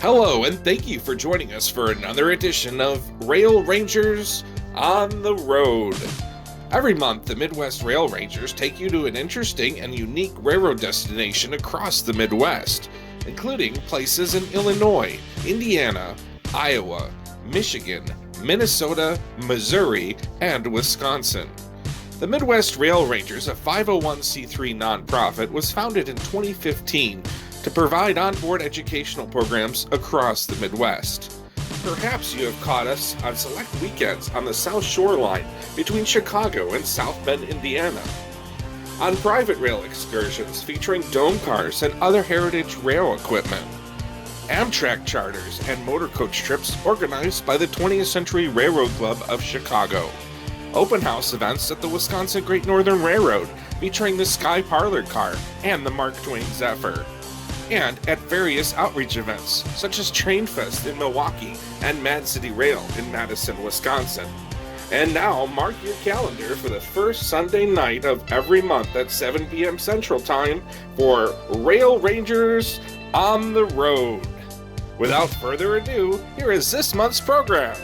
Hello, and thank you for joining us for another edition of Rail Rangers on the Road. Every month, the Midwest Rail Rangers take you to an interesting and unique railroad destination across the Midwest, including places in Illinois, Indiana, Iowa, Michigan, Minnesota, Missouri, and Wisconsin. The Midwest Rail Rangers, a 501c3 nonprofit, was founded in 2015 to provide onboard educational programs across the Midwest. Perhaps you have caught us on select weekends on the South Shore Line between Chicago and South Bend, Indiana, on private rail excursions featuring dome cars and other heritage rail equipment, Amtrak charters and motor coach trips organized by the 20th Century Railroad Club of Chicago, open house events at the Wisconsin Great Northern Railroad featuring the Sky Parlour car and the Mark Twain Zephyr, and at various outreach events such as Train Fest in Milwaukee and Mad City Rail in Madison, Wisconsin. And now mark your calendar for the first Sunday night of every month at 7 p.m. Central Time for Rail Rangers on the Road. Without further ado, here is this month's program.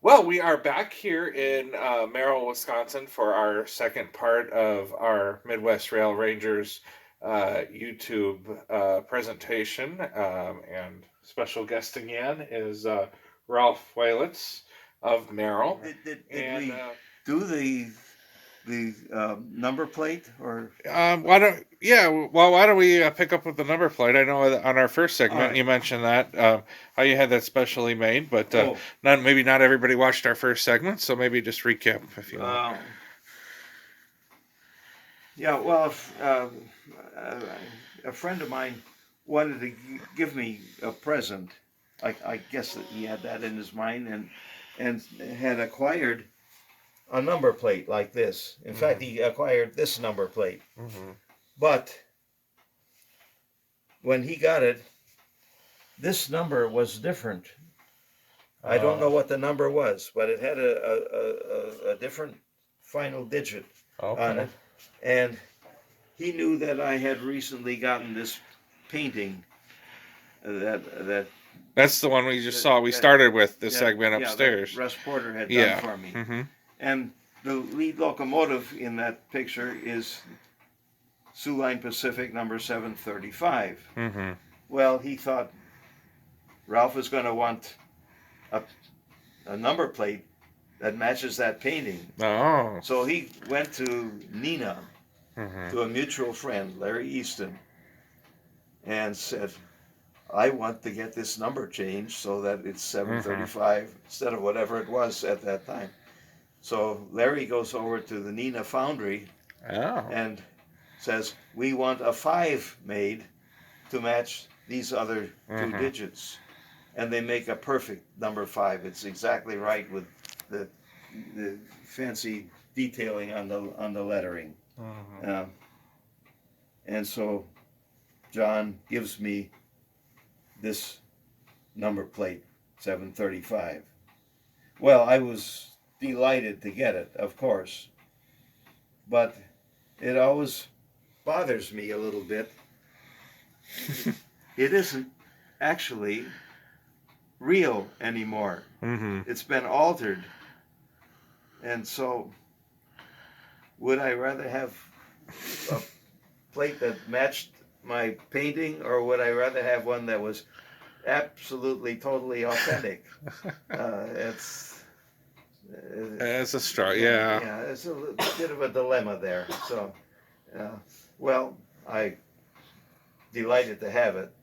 Well, we are back here in Merrill, Wisconsin for our second part of our Midwest Rail Rangers YouTube presentation. And special guest again is Ralph Wehlitz of Merrill. Did we do the number plate or? Why don't we pick up with the number plate? I know on our first segment you mentioned that how you had that specially made, but not everybody watched our first segment, so maybe just recap if you want. A friend of mine wanted to give me a present. I guess that he had that in his mind and had acquired a number plate like this. In fact, he acquired this number plate. Mm-hmm. But when he got it, this number was different. I don't know what the number was, but it had a different final digit on it. And he knew that I had recently gotten this painting That's the one we just saw. We started with this segment upstairs. Russ Porter had done for me. Mm-hmm. And the lead locomotive in that picture is Soo Line Pacific number 735. Mm-hmm. Well, he thought Ralph was going to want a number plate that matches that painting. Oh. So he went to Neenah, to a mutual friend, Larry Easton, and said, I want to get this number changed so that it's 735 instead of whatever it was at that time. So Larry goes over to the Neenah foundry and says, we want a 5 made to match these other two digits. And they make a perfect number 5. It's exactly right with the fancy detailing on the lettering. And so John gives me this number plate, 735. Well, I was delighted to get it, of course, but it always bothers me a little bit. It isn't actually real anymore. It's been altered, and so would I rather have a plate that matched my painting, or would I rather have one that was absolutely, totally authentic? It's a straw, Yeah, it's a bit of a dilemma there. So, well, I delighted to have it,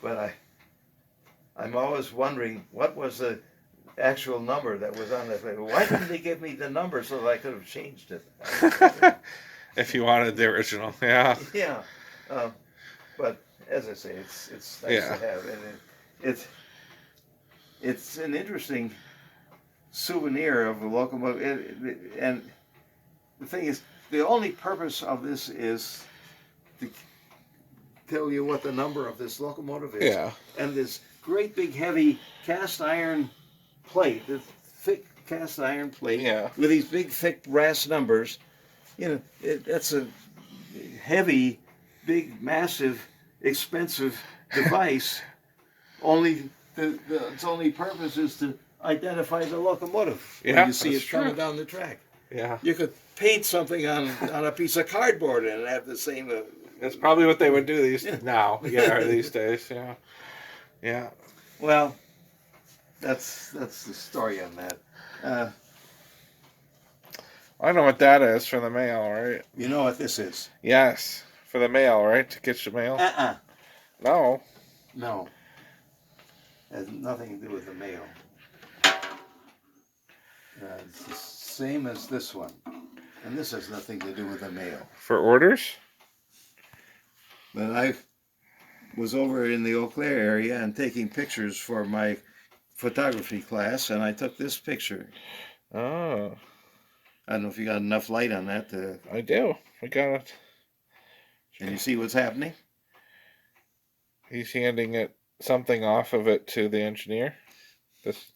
but I'm always wondering what was the actual number that was on that plate. Why didn't they give me the number so that I could have changed it? If you wanted the original, yeah. Yeah, but as I say, it's nice to have, and it's an interesting souvenir of a locomotive. And the thing is, the only purpose of this is to tell you what the number of this locomotive is. Yeah. And this great big heavy cast iron plate, this thick cast iron plate Yeah. with these big thick brass numbers. That's a heavy, big, massive, expensive device. Only its only purpose is to identify the locomotive when you see it coming down the track. Yeah. You could paint something on a piece of cardboard and have the same. That's probably what they would do these days. Yeah. Yeah. Well, that's the story on that. I know what that is for the mail, right? You know what this is? Yes, for the mail, right? To get your mail. No. No. Has nothing to do with the mail. It's the same as this one, and this has nothing to do with the mail. For orders? But I was over in the Eau Claire area and taking pictures for my photography class, and I took this picture. Oh. I don't know if you got enough light on that to... I do. I got it. Can you see what's happening? He's handing it something off of it to the engineer. This.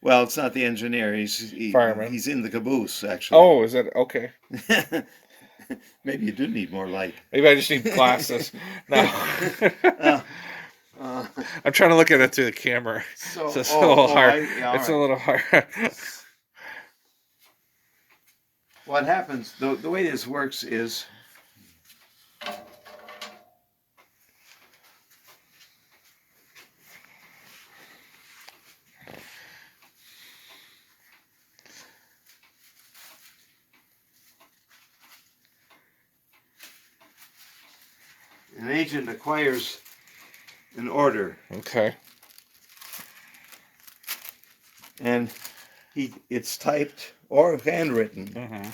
Well, it's not the engineer. Fireman. He's in the caboose, actually. Oh, is it? Okay. Maybe you do need more light. Maybe I just need glasses. No. I'm trying to look at it through the camera. So it's a little hard. It's a little hard. What happens, the way this works is an agent acquires an order. Okay. And it's typed or handwritten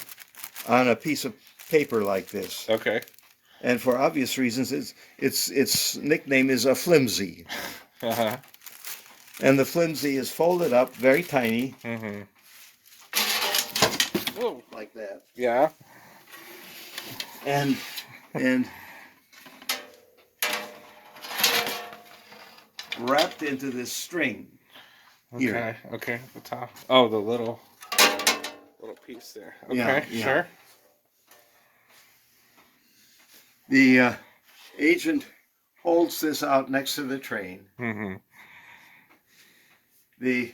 on a piece of paper like this. Okay. And for obvious reasons, its nickname is a flimsy. Uh-huh. And the flimsy is folded up very tiny. Whoa. Like that. Yeah. And wrapped into this string. Here. Okay. The top. Oh, the little piece there. Okay. Yeah. Sure. The agent holds this out next to the train. The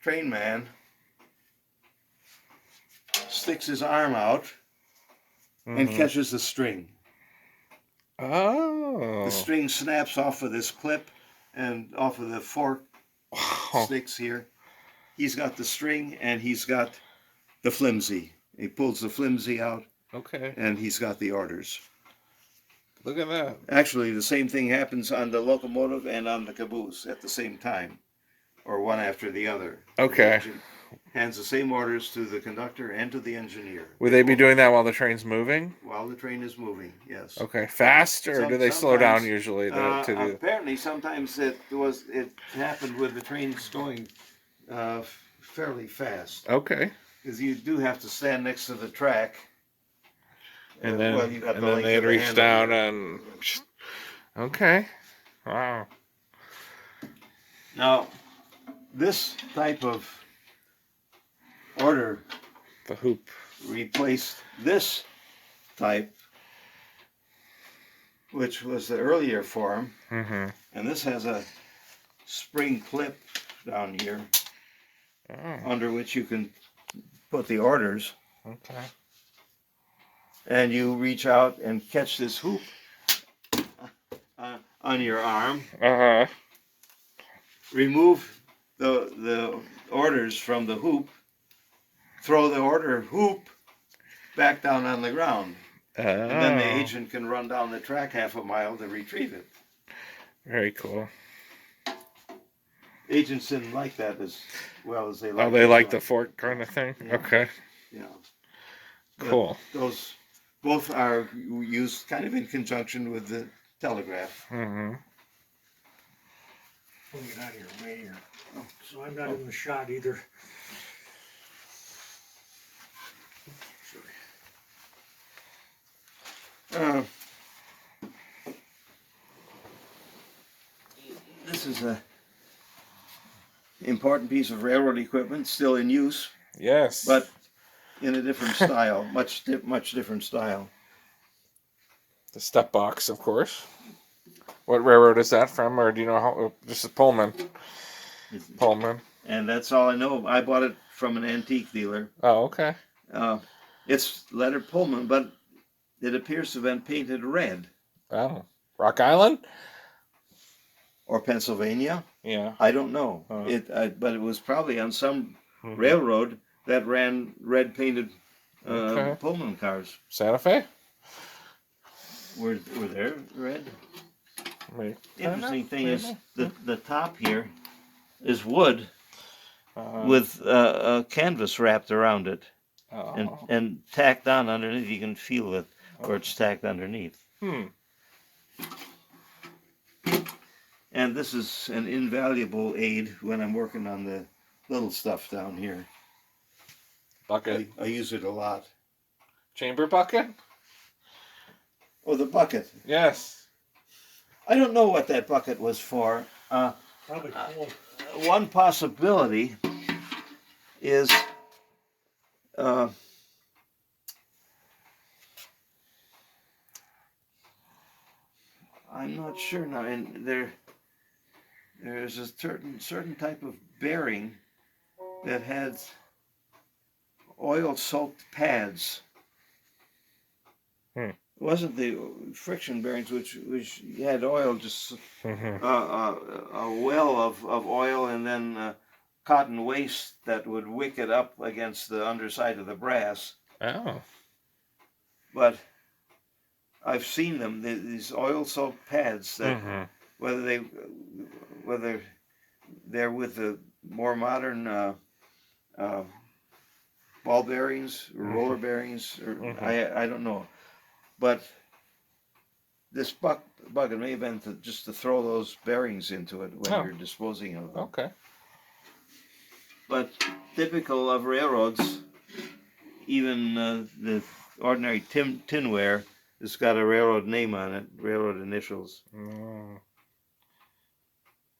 train man sticks his arm out and catches the string. Oh. The string snaps off of this clip and off of the fork sticks here. He's got the string and he's got the flimsy. He pulls the flimsy out. Okay. And he's got the orders. Look at that. Actually, the same thing happens on the locomotive and on the caboose at the same time, or one after the other. Okay. The agent hands the same orders to the conductor and to the engineer. Would they be doing that while the train's moving? While the train is moving, yes. Okay. Fast, or do they slow down usually to do? Apparently, sometimes it happened with the trains going fairly fast. Okay. Because you do have to stand next to the track. And then, they'd reach down and... Okay. Wow. Now, this type of order... The hoop. Replaced this type, which was the earlier form. And this has a spring clip down here under which you can put the orders. Okay. And you reach out and catch this hoop on your arm. Remove the orders from the hoop. Throw the order hoop back down on the ground. And then the agent can run down the track half a mile to retrieve it. Very cool. Agents didn't like that as well as they like. Oh, they like the fork kind of thing? Yeah. Okay. Yeah. Cool. But those both are used kind of in conjunction with the telegraph. Let me get out of here, way here. So I'm not in the shot either. This is a important piece of railroad equipment, still in use, Yes. but in a different style, much different style. The step box, of course. What railroad is that from, or do you know how? Just a Pullman. Pullman. And that's all I know. I bought it from an antique dealer. Oh, okay. It's lettered Pullman, but it appears to have been painted red. Oh, Rock Island. Or Pennsylvania. Yeah. I don't know. But it was probably on some railroad that ran red painted Pullman cars. Santa Fe. Were there red? Maybe. Interesting thing is the top here is wood with canvas wrapped around it and tacked on underneath. You can feel it where it's tacked underneath. And this is an invaluable aid when I'm working on the little stuff down here. Bucket. I use it a lot. Chamber bucket? Oh, the bucket. Yes. I don't know what that bucket was for. Probably cool. One possibility is I'm not sure now, and there's a certain type of bearing that has oil-soaked pads. It wasn't the friction bearings, which had oil, just a well of oil, and then cotton waste that would wick it up against the underside of the brass. Oh. But I've seen them, these oil-soaked pads that whether they're with the more modern ball bearings, or roller bearings, or I don't know. But this bucket may have been just to throw those bearings into it when you're disposing of them. Okay. But typical of railroads, even the ordinary tinware, it's got a railroad name on it, railroad initials.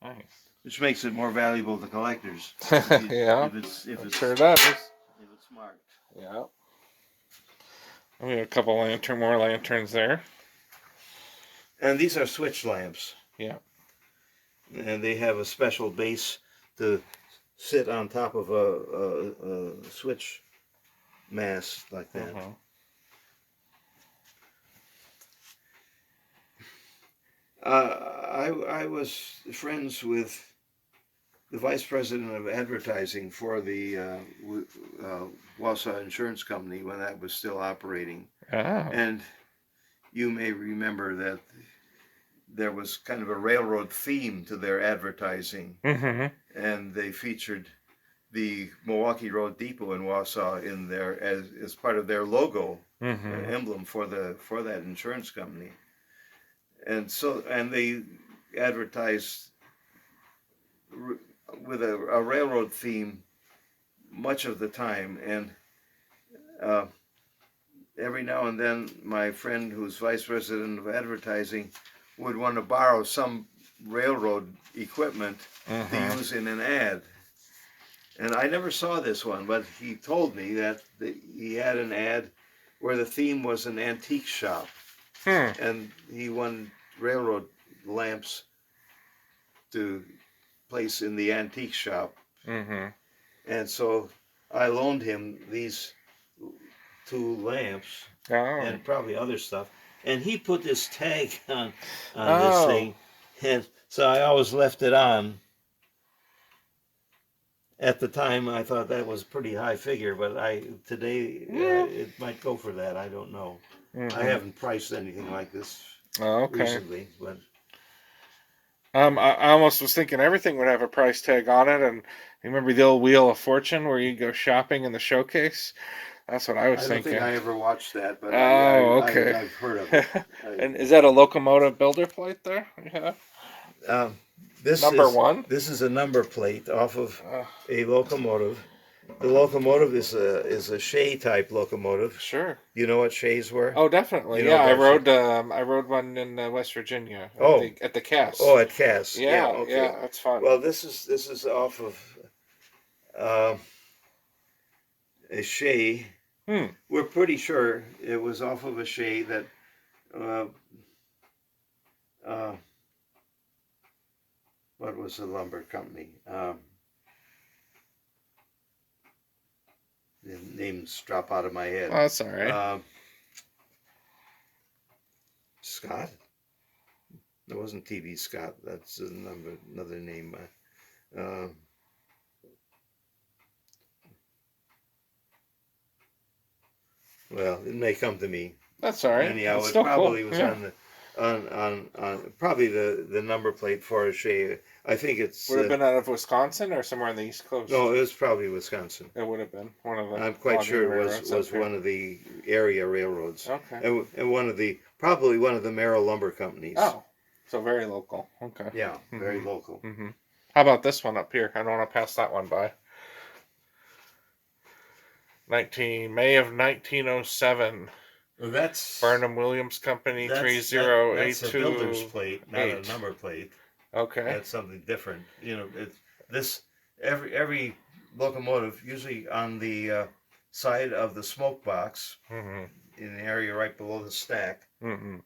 Nice. Which makes it more valuable to collectors. Yeah. If it's sure does. If it's marked. Yeah. We have a couple more lanterns there. And these are switch lamps. Yeah. And they have a special base to sit on top of a switch mast like that. I was friends with the vice president of advertising for the Wausau Insurance Company when that was still operating. And you may remember that there was kind of a railroad theme to their advertising. And they featured the Milwaukee Road Depot in Wausau in there as part of their logo emblem for that insurance company. And they advertised with a railroad theme much of the time, and every now and then my friend who's vice president of advertising would want to borrow some railroad equipment to use in an ad. And I never saw this one, but he told me that he had an ad where the theme was an antique shop. And he wanted railroad lamps to place in the antique shop. And so I loaned him these 2 lamps and probably other stuff. And he put this tag on this thing. And so I always left it on. At the time, I thought that was a pretty high figure, but today it might go for that. I don't know. I haven't priced anything like this recently, but I almost was thinking everything would have a price tag on it. And you remember the old Wheel of Fortune where you go shopping in the showcase? That's what I was thinking. I don't think I ever watched that, but okay. I've heard of it. And is that a locomotive builder plate there? This Number 1? This is a number plate off of a locomotive, The locomotive is a Shay type locomotive. Sure. You know what Shays were? Oh, definitely. You know Yeah, about I rode one in West Virginia Oh. at the Cass. Oh, at Cass. Yeah, Okay. yeah, that's fun. Well, this is off of a Shay. Hmm. We're pretty sure it was off of a Shay that what was the lumber company? The names drop out of my head. Oh, that's all right. Scott? It wasn't TV Scott. That's another name. Well, it may come to me. That's all right. Anyhow, It's it still probably cool. was Yeah. on probably the number plate for a Shay. I think it's Would have been out of Wisconsin or somewhere on the East Coast. no, it was probably Wisconsin. It would have been one of the. I'm quite logging sure it railroads was up here. one of the area railroads, Okay. and probably one of the Merrill lumber companies. Oh, so very local. Okay. Yeah, very local. Mm-hmm. How about this one up here? I don't want to pass that one by. May of 1907. Well, that's Barnum Williams Company that's 3082. a builder's plate, not a number plate. Okay. That's something different. You know, every locomotive usually on the side of the smoke box Mm-hmm. in the area right below the stack Mm-hmm.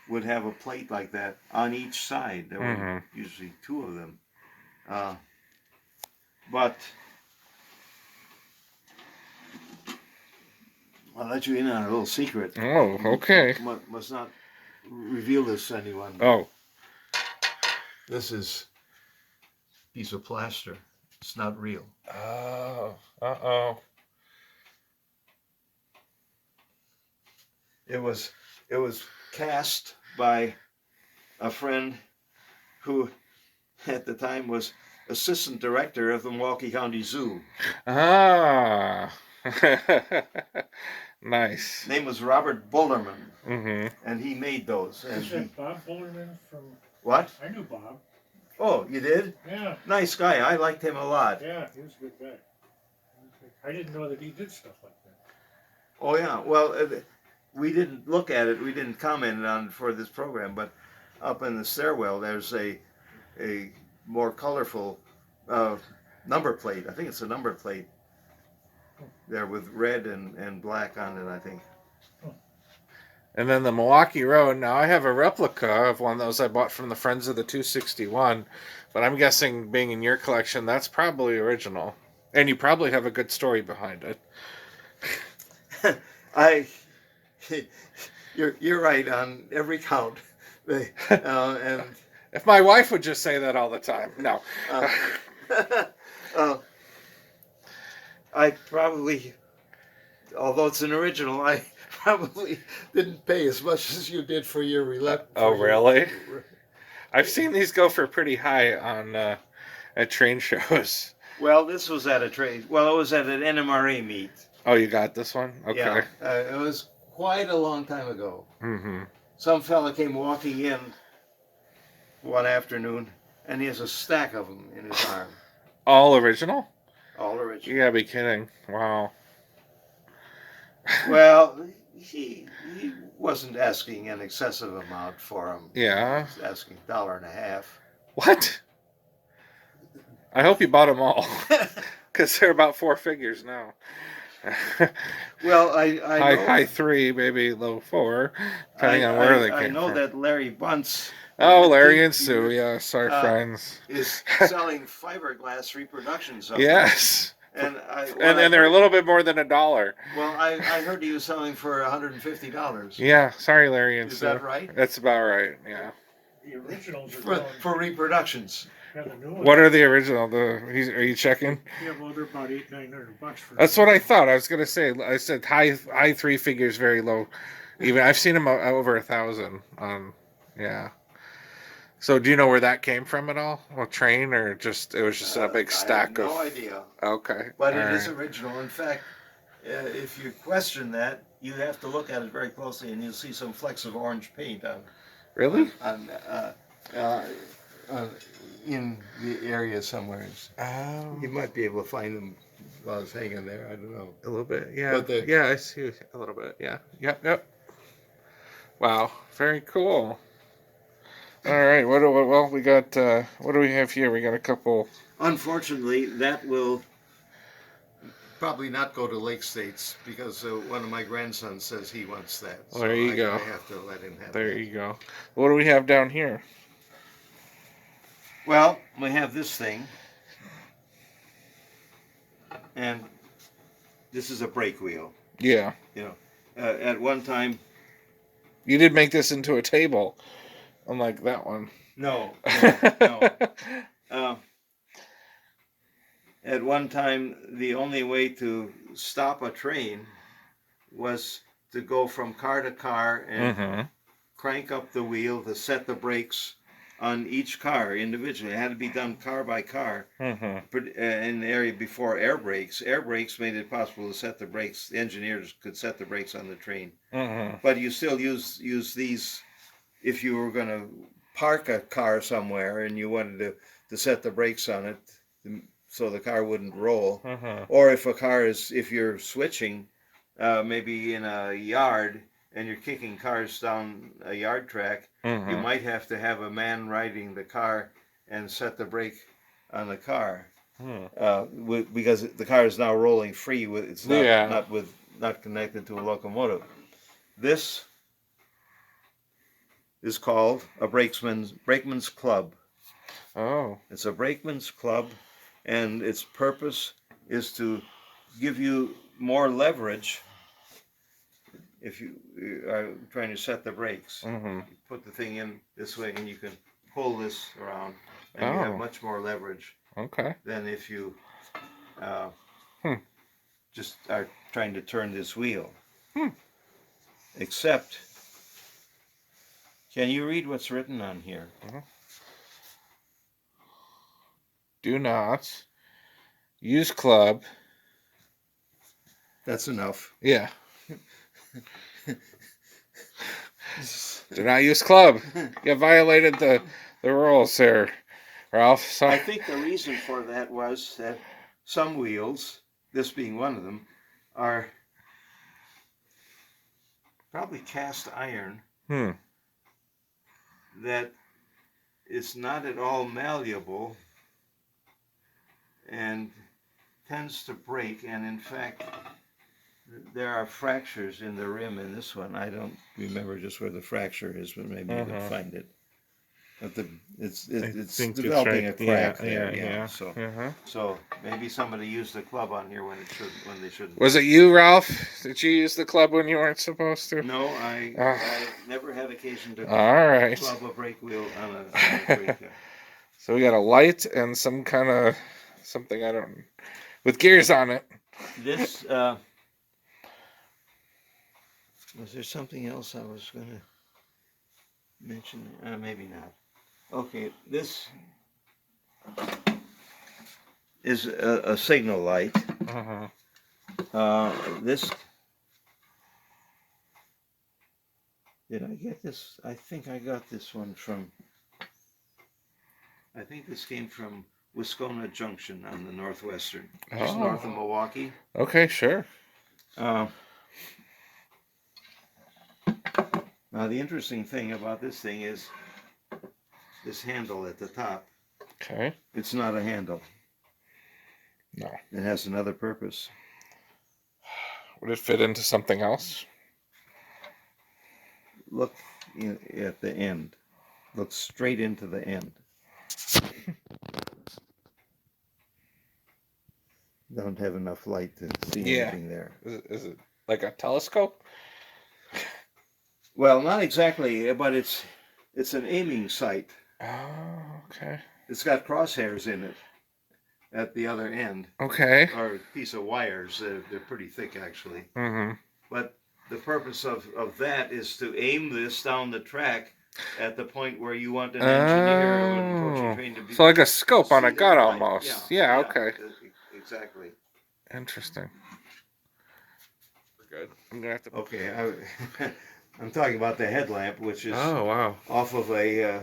would have a plate like that on each side. There were Mm-hmm. usually two of them. But I'll let you in on a little secret. Oh, okay. Must not reveal this to anyone. Oh. This is a piece of plaster. It's not real. Oh. Uh-oh. It was cast by a friend who at the time was assistant director of the Milwaukee County Zoo. Ah. Nice. Name was Robert Bullerman, Mm-hmm. and he made those. And Is that Bob Bullerman from? what? I knew Bob. Oh, you did? Yeah, Nice guy. I liked him a lot. yeah, he was a good guy. I didn't know that he did stuff like that. Oh yeah. Well, we didn't look at it. We didn't comment on it for this program. But up in the stairwell, there's a more colorful number plate. I think it's a number plate there with red and black on it, I think. And then the Milwaukee Road. Now I have a replica of one of those I bought from the Friends of the 261, but I'm guessing being in your collection, that's probably original. And you probably have a good story behind it. You're right on every count. And If my wife would just say that all the time. No. I probably, although it's an original, I probably didn't pay as much as you did for your Oh, really? I've seen these go for pretty high on at train shows. Well, this was at a trade. Well, it was at an NMRA meet. Oh, you got this one? Okay. Yeah, it was quite a long time ago. Mm-hmm. Some fella came walking in one afternoon, and he has a stack of them in his arm. All original? All original. You gotta be kidding. Wow. Well, he wasn't asking an excessive amount for them. Yeah. He was asking $1.50. What? I hope you bought them all. Because they're about four figures now. Well, I know, high three, maybe low four, depending on where they came I know from. that Larry Bunce. Oh, Larry he- and Sue, yes, our friends. is selling fiberglass reproductions of them. Yes. And And they're a little bit more than $1. Well, I heard he was selling for $150. Yeah, sorry, Larry and Is Sue. that right? That's about right, yeah. The originals are For, going. for reproductions. Yeah, the new ones. What are the original? Are you checking? Yeah, well, they're about $800-900 for. That's what I thought. I was gonna say. I said high three figures, very low. Even I've seen them over 1,000. Yeah. So do you know where that came from at all? A train or just it was just a big stack I have of? no idea. Okay. But all it is right. original. In fact, if you question that, you have to look at it very closely, and you'll see some flecks of orange paint on Really? in the area somewhere. Oh. You might be able to find them while it's hanging there. I don't know. A little bit, yeah. But the- Yeah, I see a little bit, yeah. Yep. Wow, very cool. All right, well, we got, what do we have here? We got a couple. Unfortunately, that will probably not go to Lake States because one of my grandsons says he wants that. Well, there you go. I have to let him have There that. you go. What do we have down here? Well, we have this thing, and this is a brake wheel. Yeah. You know, at one time. You did make this into a table, unlike that one. No. At one time, the only way to stop a train was to go from car to car and crank up the wheel to set the brakes on each car individually. It had to be done car by car. In the area before air brakes. Air brakes made it possible to set the brakes. The engineers could set the brakes on the train. But you still use these if you were going to park a car somewhere and you wanted to set the brakes on it so the car wouldn't roll. Or if you're switching, maybe in a yard and you're kicking cars down a yard track, you might have to have a man riding the car and set the brake on the car. Because the car is now rolling free. It's not connected to a locomotive. This is called a brakeman's club. Oh. It's a brakeman's club, and its purpose is to give you more leverage if you are trying to set the brakes. You put the thing in this way, and you can pull this around, and you have much more leverage than if you just are trying to turn this wheel. Except, can you read what's written on here? Do not use club. That's enough. Yeah. Do not use club. You violated the rules there, Ralph. Sorry. I think the reason for that was that some wheels, this being one of them, are probably cast iron that is not at all malleable and tends to break. And in fact, there are fractures in the rim in this one. I don't remember just where the fracture is, but maybe you can find it. But it's developing a crack there. Yeah. So maybe somebody used the club on here when they shouldn't. Was it you, Ralph? Did you use the club when you weren't supposed to? No, I never had occasion to club a brake wheel on a brake car. So we got a light and some kind of something with gears on it. This was there something else I was going to mention? Maybe not. Okay, this is a signal light. This, did I get this? I think I got this one from, I think this came from Wisconsin Junction on the Northwestern, just north of Milwaukee. Okay, sure. Now the interesting thing about this thing is this handle at the top. Okay. It's not a handle. No. It has another purpose. Would it fit into something else? Look at the end. Look straight into the end. Don't have enough light to see anything there. Is it like a telescope? Well, not exactly, but it's an aiming sight. Oh, okay. It's got crosshairs in it at the other end. Okay. Or a piece of wires. They're pretty thick, actually. But the purpose of that is to aim this down the track at the point where you want an engineer or an approaching train to be. So like a scope on a gun almost. Yeah, okay. Exactly. Interesting. We're good. I'm gonna have to. Okay, I'm talking about the headlamp, which is wow. off of a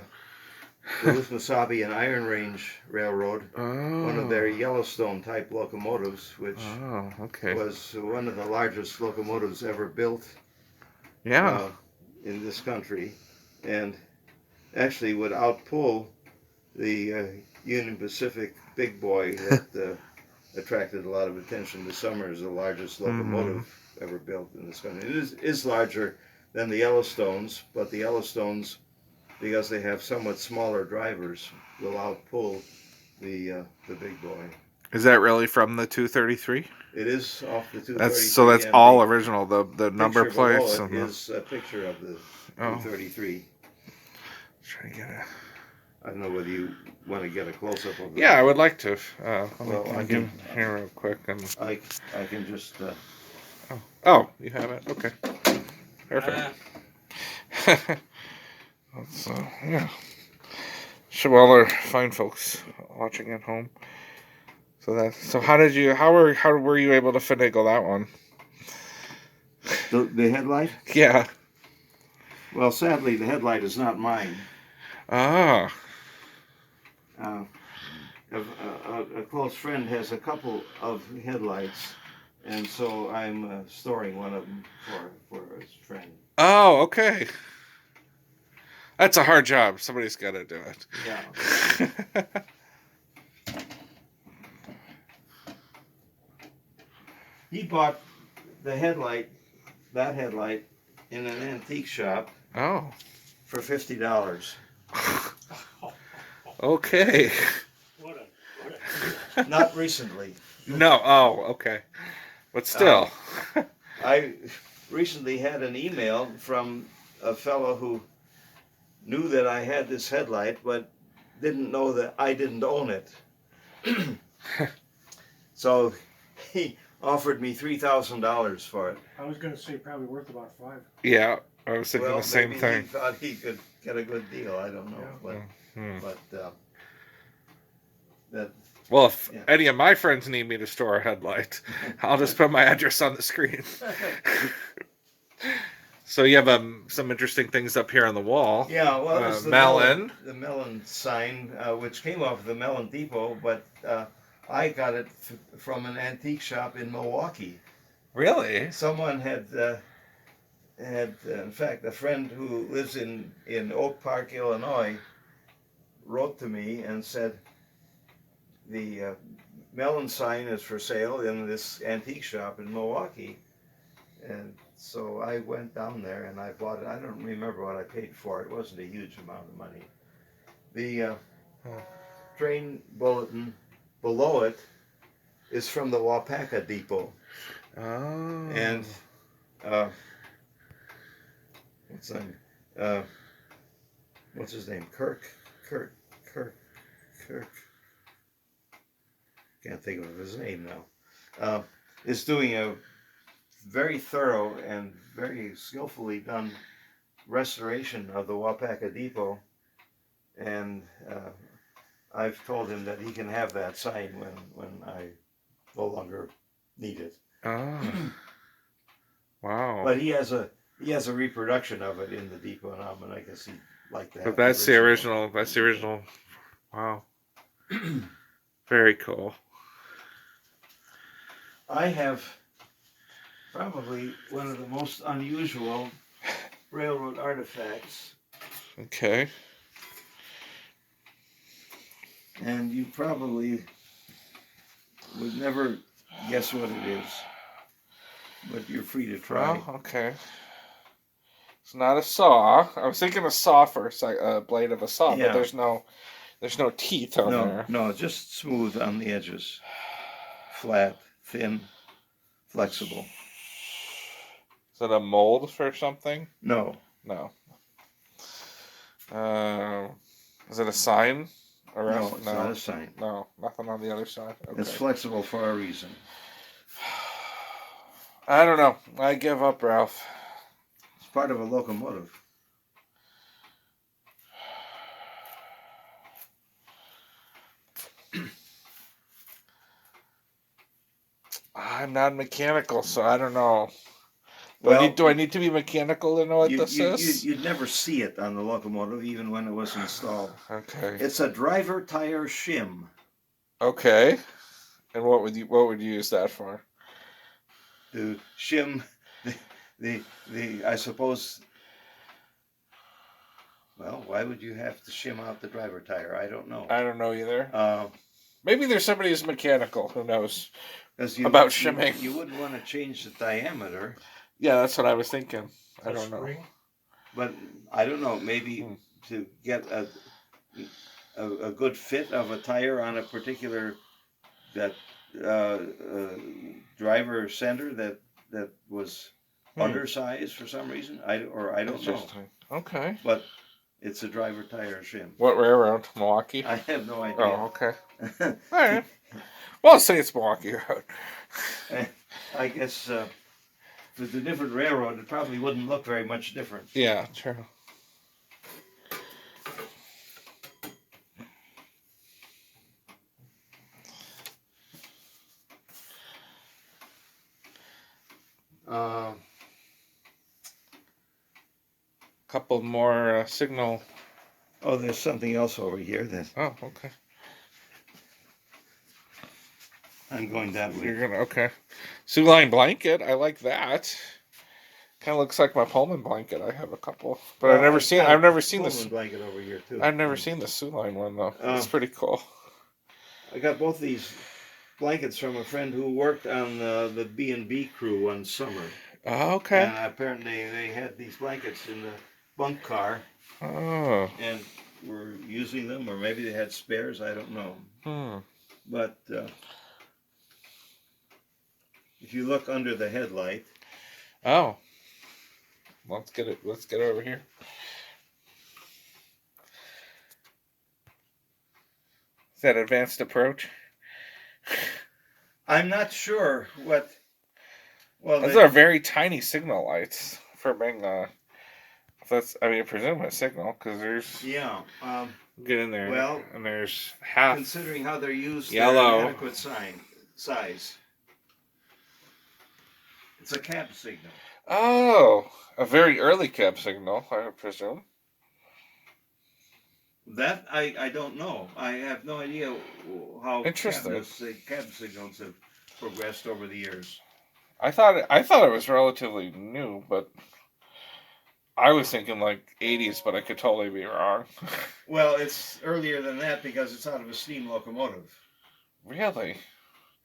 the Usmasabi and Iron Range Railroad, one of their Oh. Yellowstone type locomotives, which Oh, okay. was one of the largest locomotives ever built Yeah. in this country, and actually would outpull the Union Pacific Big Boy that attracted a lot of attention this summer as the largest locomotive ever built in this country. It is larger than the Yellowstones, but the Yellowstones, because they have somewhat smaller drivers, will outpull the Big Boy. Is that really from the 233? It is off the 233. That's and all the original. The number picture below plates. it is a picture of the 233. Try to get it. I don't know whether you want to get a close up of it. Yeah, I would like to. Well, I can here real quick and. I can just. Oh, you have it. Okay. Perfect. That's yeah. So well, they're fine folks watching at home. So how were you able to finagle that one? The headlight? Yeah. Well, sadly, the headlight is not mine. Ah. A close friend has a couple of headlights, and so I'm storing one of them for his friend. Oh, okay. That's a hard job. Somebody's got to do it. Yeah. He bought that headlight, in an antique shop. Oh. For $50. Okay. What Not recently. No. Oh, okay. But still. I recently had an email from a fellow who knew that I had this headlight, but didn't know that I didn't own it. So he offered me $3,000 for it. I was going to say probably worth about $5. Yeah, I was thinking the same maybe thing. He thought he could get a good deal. I don't know, Yeah. but that. Well, if any of my friends need me to store a headlight, I'll just put my address on the screen. So you have some interesting things up here on the wall. Yeah, well, it's the melon. The melon sign, which came off the Melon Depot, but I got it from an antique shop in Milwaukee. Really? Someone had in fact, a friend who lives in Oak Park, Illinois, wrote to me and said, the melon sign is for sale in this antique shop in Milwaukee. And so I went down there and I bought it. I don't remember what I paid for it. It wasn't a huge amount of money. The train bulletin below it is from the Waupaca Depot. Oh. And what's his name? Kirk. Can't think of his name now. Is doing a very thorough and very skillfully done restoration of the Waupaca Depot, and I've told him that he can have that sign when I no longer need it. Oh. Wow. But he has a reproduction of it in the depot now, and I guess he'd like that. But that's the original. That's the original. Wow. Very cool. I have probably one of the most unusual railroad artifacts, Okay. and you probably would never guess what it is, but you're free to try. Oh, okay. It's not a saw. I was thinking a saw for a blade of a saw, Yeah. but there's no teeth on there. No, just smooth on the edges, flat, thin, flexible. Is it a mold for something? No, No. Is it a sign? Or no, it's not a sign. No, nothing on the other side. Okay. It's flexible for a reason. I don't know. I give up, Ralph. It's part of a locomotive. I'm not mechanical, so I don't know. Do I need to be mechanical to know what this is? You'd never see it on the locomotive, even when it was installed. Okay. It's a driver tire shim. Okay. And what would you use that for? To shim the I suppose. Well, why would you have to shim out the driver tire? I don't know. I don't know either. Maybe there's somebody who's mechanical who knows about shimming. You wouldn't want to change the diameter. Yeah, that's what I was thinking. I don't know. But I don't know. Maybe to get a good fit of a tire on a particular driver center that was undersized for some reason. I don't know. Okay. But it's a driver tire shim. What railroad? Milwaukee? I have no idea. Oh, okay. All right. Well, I'll say it's Milwaukee Road. I guess with the different railroad, it probably wouldn't look very much different. Yeah, true. Couple more signal. Oh, there's something else over here that. Oh, okay. I'm going that way. You're gonna okay. Sioux line blanket. I like that. Kind of looks like my Pullman blanket. I have a couple, but I've never seen this blanket over here too. I've never seen the Sioux line one though. It's pretty cool. I got both these blankets from a friend who worked on the B&B crew one summer. Oh, okay. And apparently they had these blankets in the bunk car. Oh. And were using them, or maybe they had spares. I don't know. But if you look under the headlight. Oh. Let's get it. Let's get over here. Is that advanced approach? I'm not sure what. Well, those are very tiny signal lights for being. That's. I mean, presume a signal because there's. Yeah. Get in there. Well, and there's half. Considering how they're used, yellow. They're adequate size. It's a cab signal. Oh, a very early cab signal, I would presume. That I don't know. I have no idea how interesting cab signals have progressed over the years. I thought it was relatively new, but I was thinking like 80s, but I could totally be wrong. Well, it's earlier than that because it's out of a steam locomotive. Really?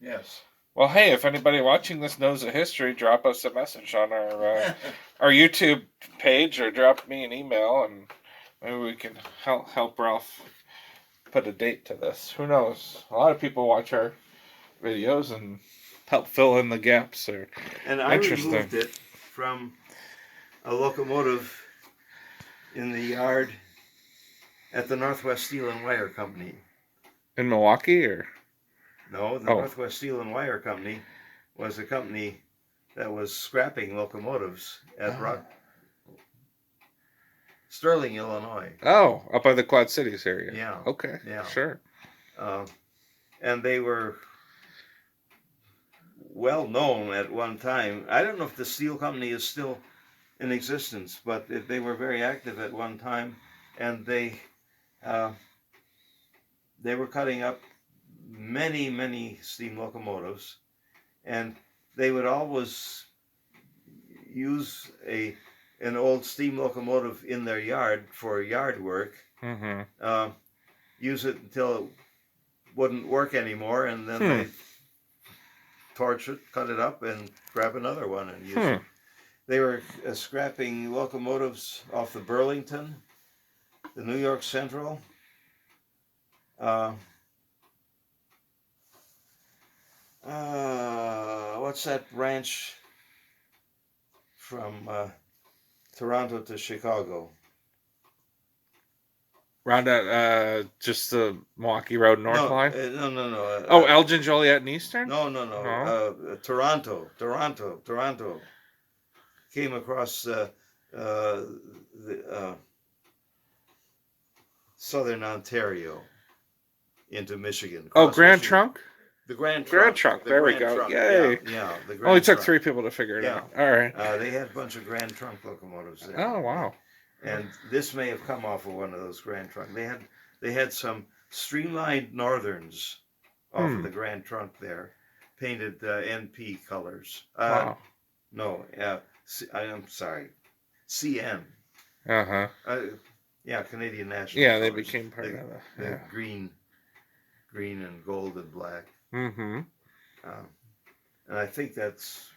Yes. Well, hey, if anybody watching this knows the history, drop us a message on our YouTube page or drop me an email, and maybe we can help Ralph put a date to this. Who knows? A lot of people watch our videos and help fill in the gaps. And I removed it from a locomotive in the yard at the Northwest Steel and Wire Company. In Milwaukee, or? No, the Northwest Steel and Wire Company was a company that was scrapping locomotives at Sterling, Illinois. Oh, up by the Quad Cities area. Yeah. Okay. Yeah. Sure. And they were well known at one time. I don't know if the steel company is still in existence, but they were very active at one time, and they were cutting up many steam locomotives, and they would always use an old steam locomotive in their yard for yard work. Mm-hmm. Use it until it wouldn't work anymore, and then they torch it, cut it up, and grab another one and use it. They were scrapping locomotives off the Burlington, the New York Central, what's that branch from Toronto to Chicago? Round at just the Milwaukee Road North line? No. Elgin, Joliet, and Eastern? No. Toronto. Came across the southern Ontario into Michigan. Grand Trunk? The Grand Grand Trunk. Trunk. The There we Grand go. Trunk. Yay. Yeah, the Grand Only took Trunk. 3 people to figure it Yeah. out. All right. They had a bunch of Grand Trunk locomotives there. Oh, wow. And this may have come off of one of those Grand Trunk. They had some streamlined Northerns off of the Grand Trunk there, painted NP colors. Wow. No, I'm sorry, CN. Uh-huh. Yeah, Canadian National. Yeah, they colors. became part of the green and gold and black. Mm-hmm. And I think that's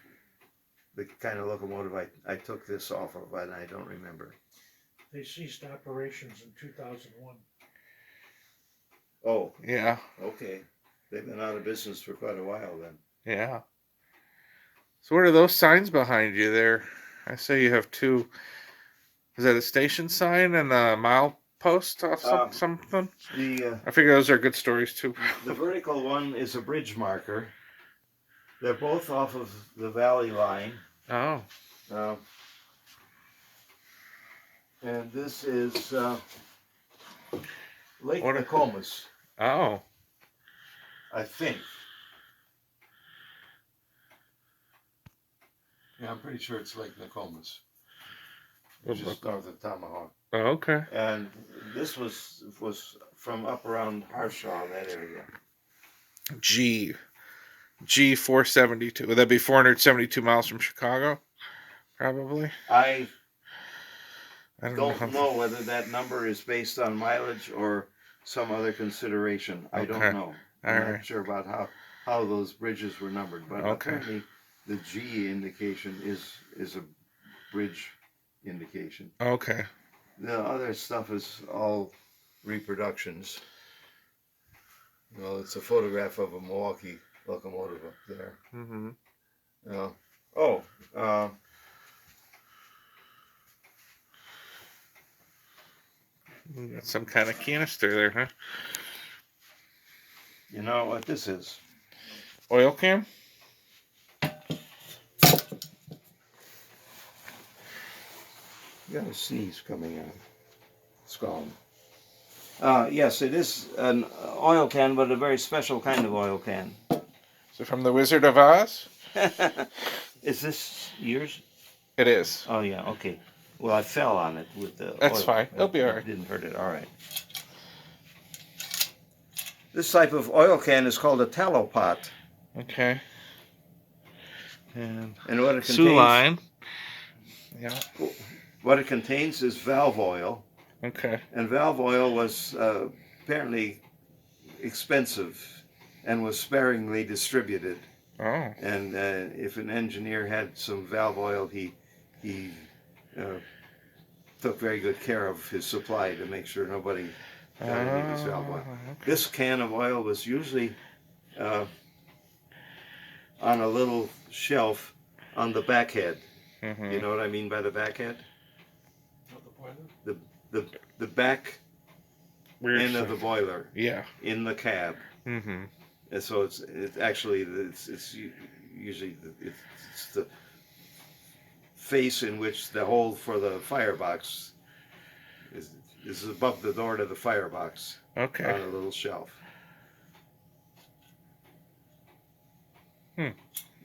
the kind of locomotive I took this off of, and I don't remember. They ceased operations in 2001. Oh, Yeah. okay. They've been out of business for quite a while then. Yeah. So what are those signs behind you there? I say you have 2. Is that a station sign and a mile post off something? I figure those are good stories too. The vertical one is a bridge marker. They're both off of the Valley Line. Oh. And this is Lake Nokomis, Oh. I think. Yeah, I'm pretty sure it's Lake Nokomis, which is north of Tomahawk. Oh, okay. And this was from up around Harshaw, that area. G 472. Would that be 472 miles from Chicago? Probably. I don't know whether that number is based on mileage or some other consideration. I don't know. I'm not sure about how those bridges were numbered, but apparently the G indication is a bridge indication. Okay. The other stuff is all reproductions. Well, it's a photograph of a Milwaukee locomotive up there. Mm-hmm. Got some kind of canister there, huh? You know what this is? Oil can? You got a sneeze coming out. It's gone. Yes, it is an oil can, but a very special kind of oil can. Is it from the Wizard of Oz? Is this yours? It is. Oh, yeah, okay. Well, I fell on it with the That's oil. fine. It'll be all right. Didn't hurt it. All right. This type of oil can is called a tallow pot. Okay. And what it contains... Sioux line. Yeah. What it contains is valve oil. Okay. And valve oil was apparently expensive and was sparingly distributed. Oh. And if an engineer had some valve oil, he took very good care of his supply to make sure nobody got any of his valve oil. Okay. This can of oil was usually on a little shelf on the back head. Mm-hmm. You know what I mean by the back head? The boiler? The back end of the boiler. Yeah. In the cab. Mm-hmm. And so it's usually it's the face in which the hole for the firebox is above the door to the firebox. Okay. On a little shelf. Hmm.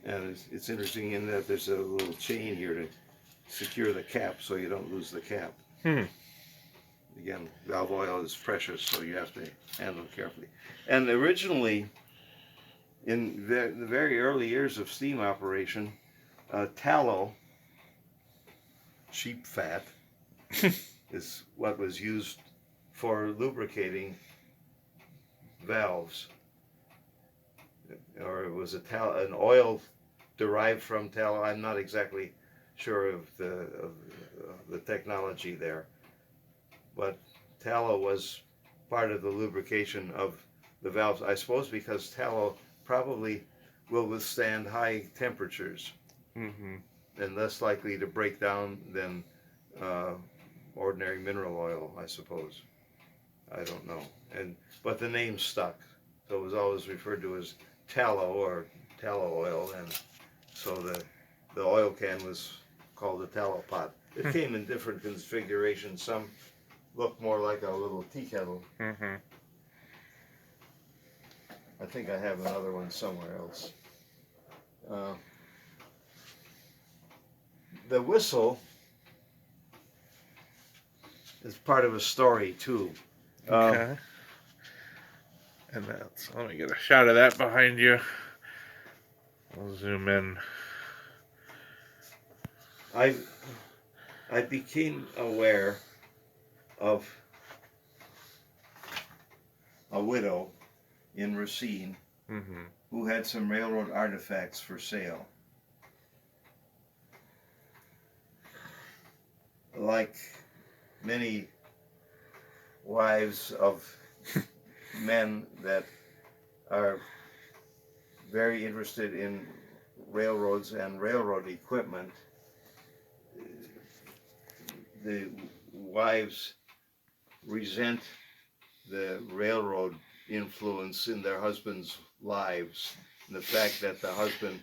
And it's interesting in that there's a little chain here to secure the cap so you don't lose the cap. Hmm. Again, valve oil is precious, so you have to handle it carefully. And originally, in the very early years of steam operation, tallow, sheep fat, is what was used for lubricating valves. Or it was an oil derived from tallow. I'm not exactly sure of the technology there, but tallow was part of the lubrication of the valves, I suppose, because tallow probably will withstand high temperatures. Mm-hmm. And less likely to break down than ordinary mineral oil, I suppose. I don't know. But the name stuck, so it was always referred to as tallow or tallow oil, and so the oil can was called a tallow pot. It came in different configurations. Some looked more like a little tea kettle. Mm-hmm. I think I have another one somewhere else. The whistle is part of a story too. Okay. And that's, let me get a shot of that behind you. I'll zoom in. I became aware of a widow in Racine Mm-hmm. who had some railroad artifacts for sale. Like many wives of men that are very interested in railroads and railroad equipment, the wives resent the railroad influence in their husbands' lives, and the fact that the husband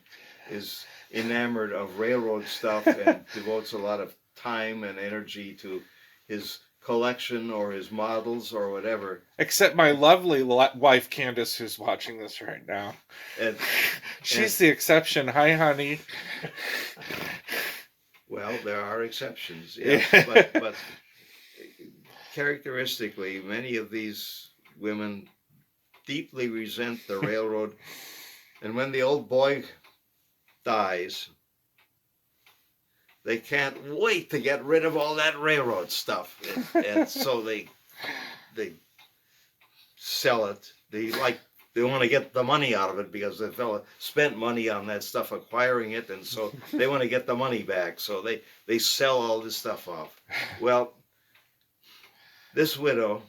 is enamored of railroad stuff and devotes a lot of time and energy to his collection or his models or whatever. Except my lovely wife Candace, who's watching this right now. And She's the exception. Hi, honey. well, there are exceptions, yes, but characteristically, many of these women deeply resent the railroad, and when the old boy dies, they can't wait to get rid of all that railroad stuff, and so they sell it. They want to get the money out of it because the fella spent money on that stuff acquiring it, and so they want to get the money back. So they sell all this stuff off. Well, this widow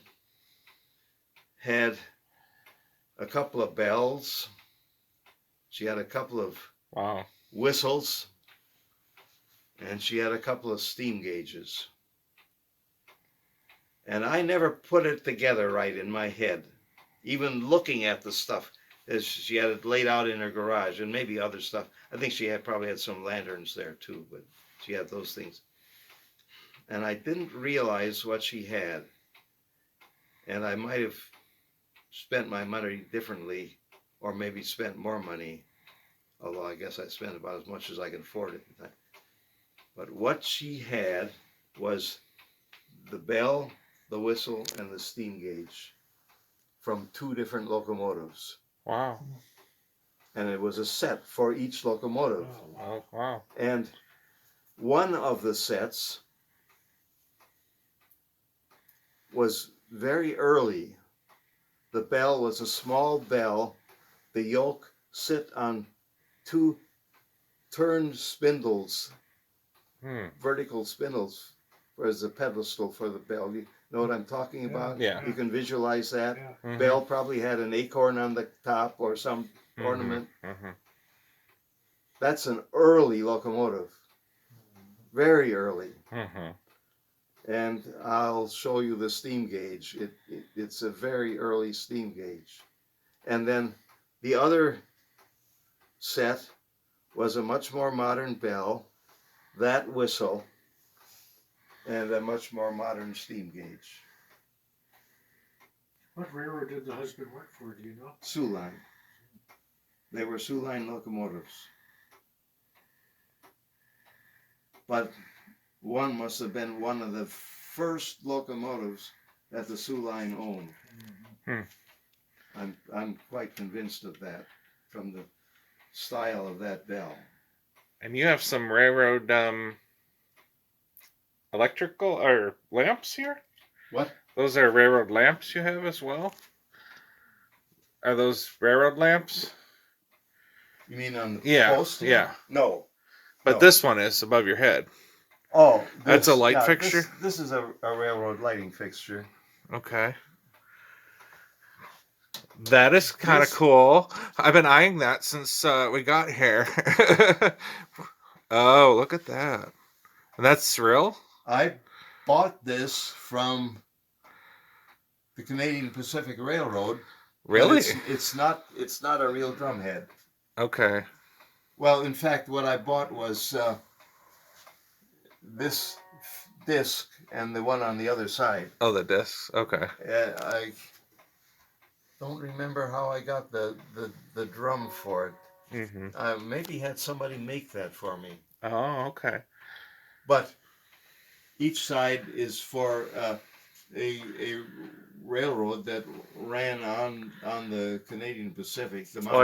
had a couple of bells. She had a couple of whistles, and she had a couple of steam gauges. And I never put it together right in my head, even looking at the stuff, as she had it laid out in her garage, and maybe other stuff. I think she probably had some lanterns there too, but she had those things. And I didn't realize what she had. And I might have spent my money differently, or maybe spent more money, although I guess I spent about as much as I could afford at the time. But what she had was the bell, the whistle, and the steam gauge from 2 different locomotives. Wow. And it was a set for each locomotive. Oh, wow. And one of the sets was very early. The bell was a small bell. The yoke sit on 2 turned spindles, vertical spindles, as a pedestal for the bell. You know what I'm talking about? Yeah. You can visualize that. Yeah. Mm-hmm. Bell probably had an acorn on the top or some ornament. Mm-hmm. That's an early locomotive, very early. Mm-hmm. And I'll show you the steam gauge. It's a very early steam gauge. And then the other set was a much more modern bell, that whistle, and a much more modern steam gauge. What railroad did the husband work for, do you know? Sioux Line. They were Sioux Line locomotives. But one must have been one of the first locomotives that the Sioux Line owned. I'm quite convinced of that from the style of that bell. And you have some railroad electrical or lamps here? What? Those are railroad lamps you have as well? Are those railroad lamps? You mean on the post? Yeah. No. But No. this one is above your head. Oh, That's a light fixture? This is a railroad lighting fixture. Okay. That is kind of cool. I've been eyeing that since we got here. Oh, look at that. And that's real? I bought this from the Canadian Pacific Railroad. Really? It's not a real drumhead. Okay. Well, in fact, what I bought was this disc and the one on the other side. Oh, the discs. Okay. don't remember how I got the drum for it. Maybe had somebody make that for me. Oh, okay. But each side is for a railroad that ran on the Canadian Pacific. The Well,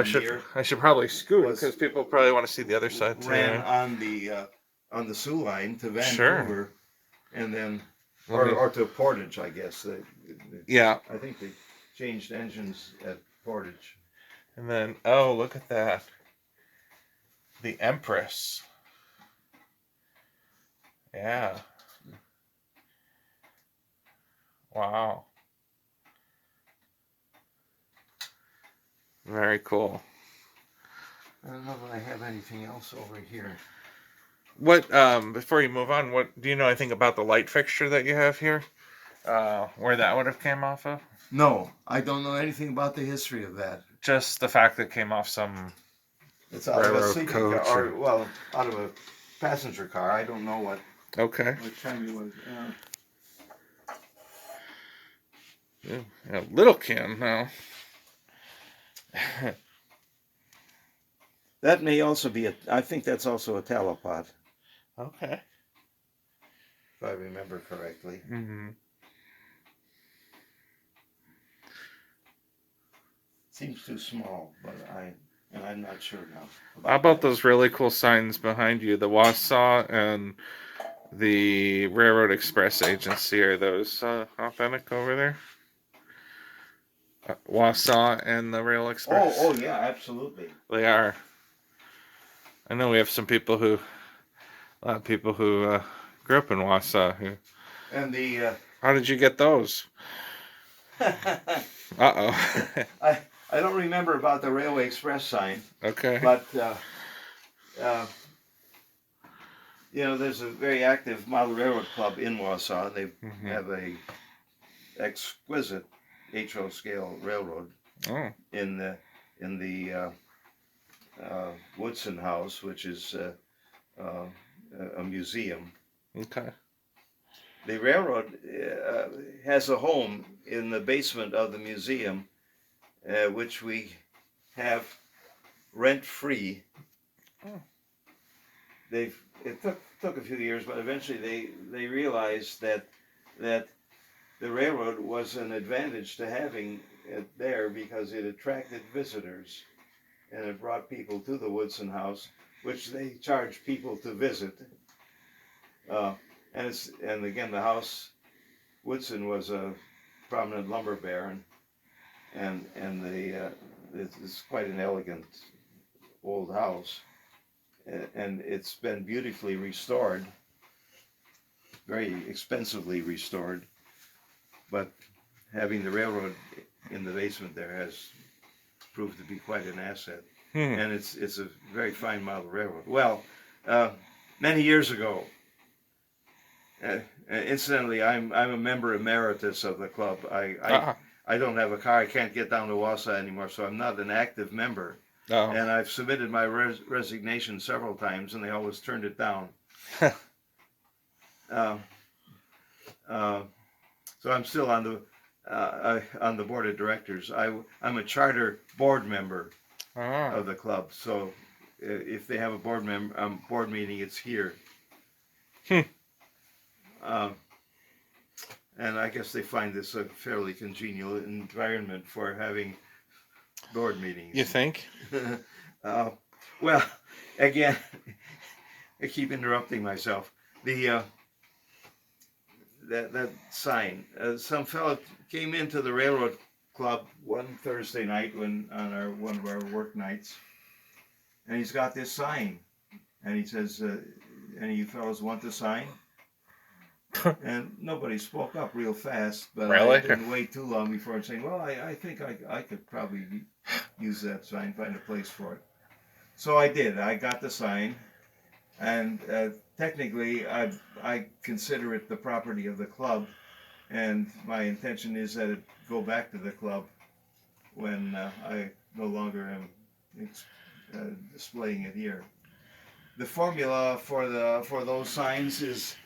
I should probably scoot was- because people probably want to see the other side too. ran on the Sioux line to Vancouver, and then or to Portage, I guess. Yeah. I think they changed engines at Portage. And then, oh, look at that. The Empress. Yeah. Wow. Very cool. I don't know if I have anything else over here. What, before you move on, what do you know anything about the light fixture that you have here? Where that would have came off of? No, I don't know anything about the history of that. Just the fact that it came off some It's out of a railroad sleeping coach car, or- well, out of a passenger car. I don't know what Okay. time it was. Yeah, a little can now. That may also be I think that's also a talipot, Okay. if I remember correctly. Mm-hmm. Seems too small, but I'm not sure now. How about those really cool signs behind you? The Wausau and the Railroad Express Agency. Are those authentic over there? Wausau and the Rail Express. Oh yeah, absolutely. They are. I know we have a lot of people who grew up in Wausau. And the How did you get those? Uh-oh. I don't remember about the Railway Express sign, Okay. but there's a very active model railroad club in Wausau. They have a exquisite HO scale railroad Oh. in the Woodson House, which is a museum. Okay. The railroad has a home in the basement of the museum, which we have rent-free. Oh. It took a few years, but eventually they realized that the railroad was an advantage to having it there because it attracted visitors, and it brought people to the Woodson House, which they charged people to visit. And again, the house, Woodson was a prominent lumber baron, and it's quite an elegant old house, and it's been beautifully restored, very expensively restored, but having the railroad in the basement there has proved to be quite an asset. And it's a very fine model railroad. Well, many years ago, incidentally, I'm a member emeritus of the club. I don't have a car. I can't get down to Wausau anymore, so I'm not an active member. Oh. And I've submitted my resignation several times, and they always turned it down. So I'm still on the board of directors. I'm a charter board member of the club. So if they have a board meeting, it's here. And I guess they find this a fairly congenial environment for having board meetings. You think? Well, again, I keep interrupting myself. That sign. Some fellow came into the railroad club one Thursday night on one of our work nights, and he's got this sign, and he says, "Any of you fellows want the sign?" And nobody spoke up real fast, but Really? I didn't wait too long before saying, "Well, I think I could probably use that sign, find a place for it." So I did. I got the sign, and technically I consider it the property of the club, and my intention is that it go back to the club when I no longer am displaying it here. The formula for those signs is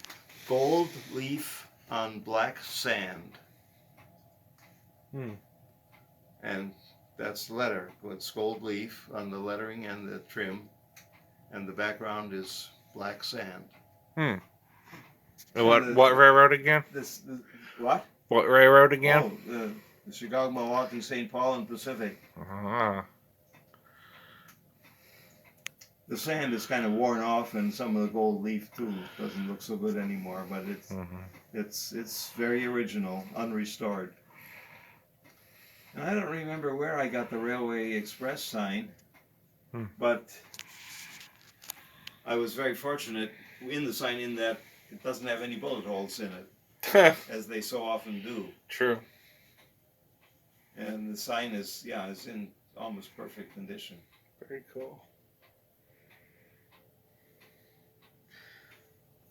gold leaf on black sand. And that's the letter with gold leaf on the lettering and the trim, and the background is black sand. What railroad again? What? What railroad again? Oh, the Chicago, Milwaukee, St. Paul, and Pacific. The sand is kind of worn off, and some of the gold leaf too doesn't look so good anymore. But it's very original, unrestored. And I don't remember where I got the Railway Express sign, but I was very fortunate in the sign in that it doesn't have any bullet holes in it, as they so often do. True. And the sign is in almost perfect condition. Very cool.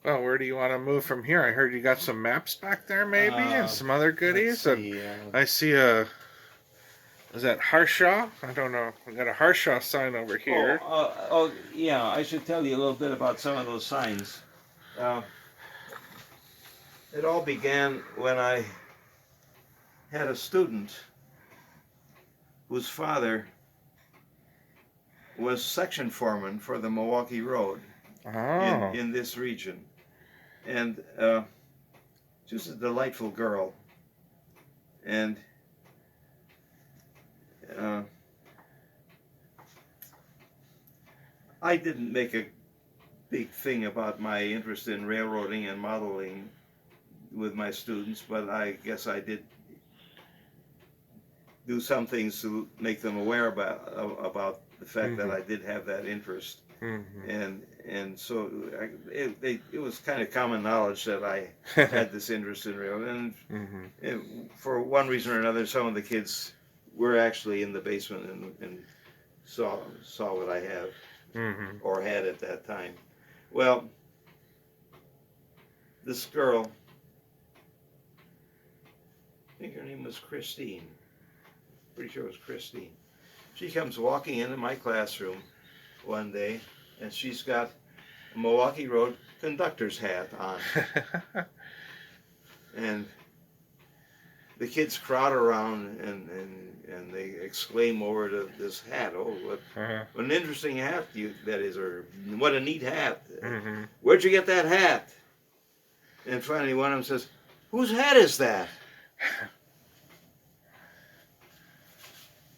Well, where do you want to move from here? I heard you got some maps back there, maybe, and some other goodies. I see a. Is that Harshaw? I don't know. We got a Harshaw sign over here. Yeah. I should tell you a little bit about some of those signs. It all began when I had a student whose father was section foreman for the Milwaukee Road in this region. And she was a delightful girl. And I didn't make a big thing about my interest in railroading and modeling with my students, but I guess I did do some things to make them aware about the fact that I did have that interest. And so it was kind of common knowledge that I had this interest in railroading. And for one reason or another, some of the kids were actually in the basement and saw what I have or had at that time. Well, this girl, I think her name was Christine. Pretty sure it was Christine. She comes walking into my classroom one day, and she's got a Milwaukee Road conductor's hat on. And the kids crowd around and they exclaim over this hat. Oh, what an interesting hat that is, or what a neat hat. Where'd you get that hat? And finally one of them says, whose hat is that?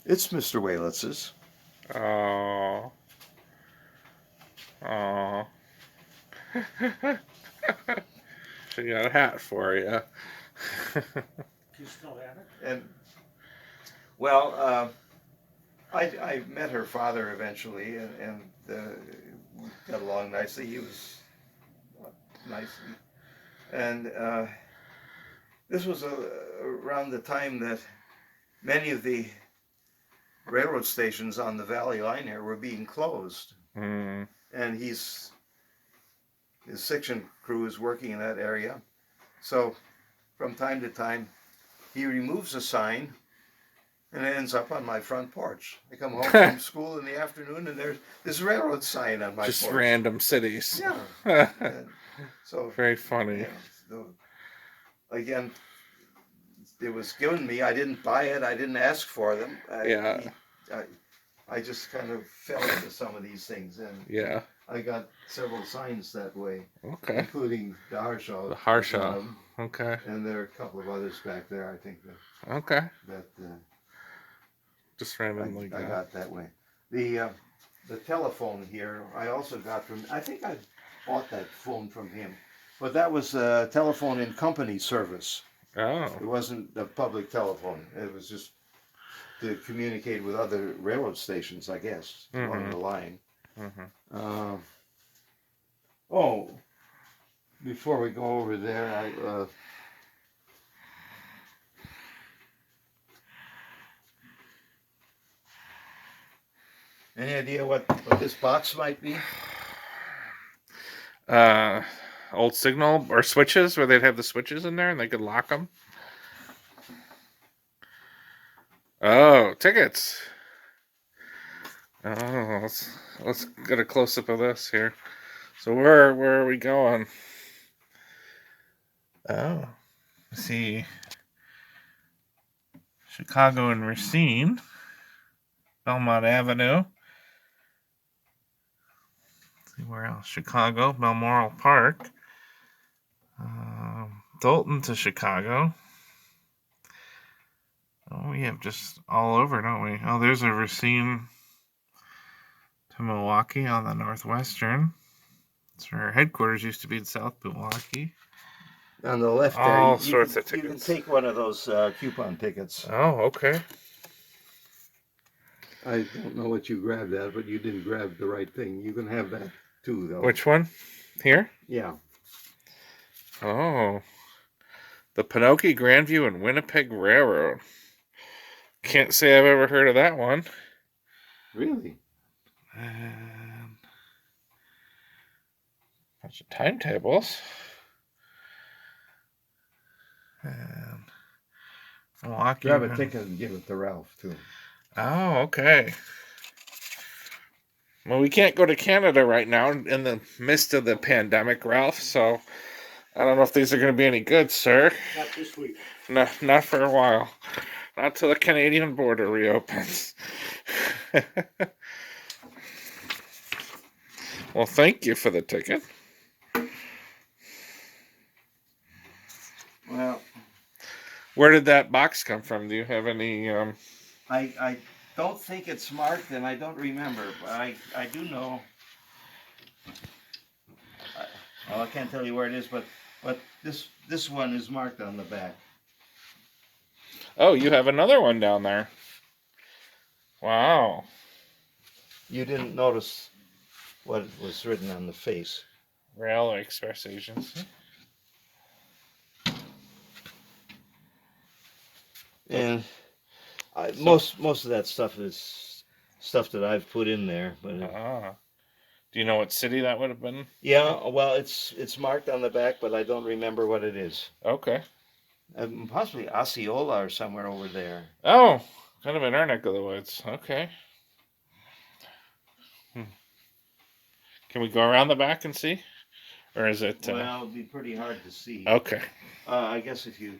It's Mr. Wehllitz's. Oh. She got a hat for you. You still have it? And well, I met her father eventually, and we got along nicely. He was nice, and this was around the time that many of the railroad stations on the Valley Line here were being closed, and his section crew is working in that area. So from time to time, he removes a sign, and it ends up on my front porch. I come home from school in the afternoon, and there's this railroad sign on my porch. Just random cities. Yeah. So very funny. Yeah, so, again, it was given me. I didn't buy it. I didn't ask for them. I just kind of fell into some of these things, and I got several signs that way. Okay. Including the Harshaw. The Harshaw. Okay. And there are a couple of others back there, I think. That just randomly I got that way. The telephone here, I also got from. I think I bought that phone from him, but that was a telephone in company service. Oh. It wasn't a public telephone. It was just to communicate with other railroad stations, I guess, along the line. Before we go over there, any idea what this box might be? Old signal or switches, where they'd have the switches in there and they could lock them. Oh, tickets. Oh, let's get a close up of this here. So where are we going? Oh, let's see. Chicago and Racine. Belmont Avenue. Let's see where else. Chicago, Balmoral Park. Dalton to Chicago. Oh, we have just all over, don't we? Oh, there's a Racine to Milwaukee on the Northwestern. That's where our headquarters used to be in South Milwaukee. On the left there, All you sorts can, of you can tickets. take one of those coupon tickets. Oh, okay. I don't know what you grabbed at, but you didn't grab the right thing. You can have that too, though. Which one? Here? Yeah. Oh. The Pinocchio, Grandview, and Winnipeg Railroad. Can't say I've ever heard of that one. Really? And bunch of timetables. And Milwaukee. Grab a ticket and give it to Ralph, too. Oh, okay. Well, we can't go to Canada right now in the midst of the pandemic, Ralph, so I don't know if these are going to be any good, sir. Not this week. No, not for a while. Not till the Canadian border reopens. Well, thank you for the ticket. Well, Where did that box come from? Do you have any... I don't think it's marked, and I don't remember, but I do know. Well, I can't tell you where it is, but this one is marked on the back. Oh, you have another one down there. Wow. You didn't notice what was written on the face. Railway Express Agency. And most of that stuff is stuff that I've put in there. But Do you know what city that would have been? yeah, well, it's marked on the back, but I don't remember what it is. Okay. Possibly Osceola or somewhere over there. Oh, kind of in our neck of the woods. Okay. Can we go around the back and see? Or is it... Well, it'd be pretty hard to see. Okay. I guess if you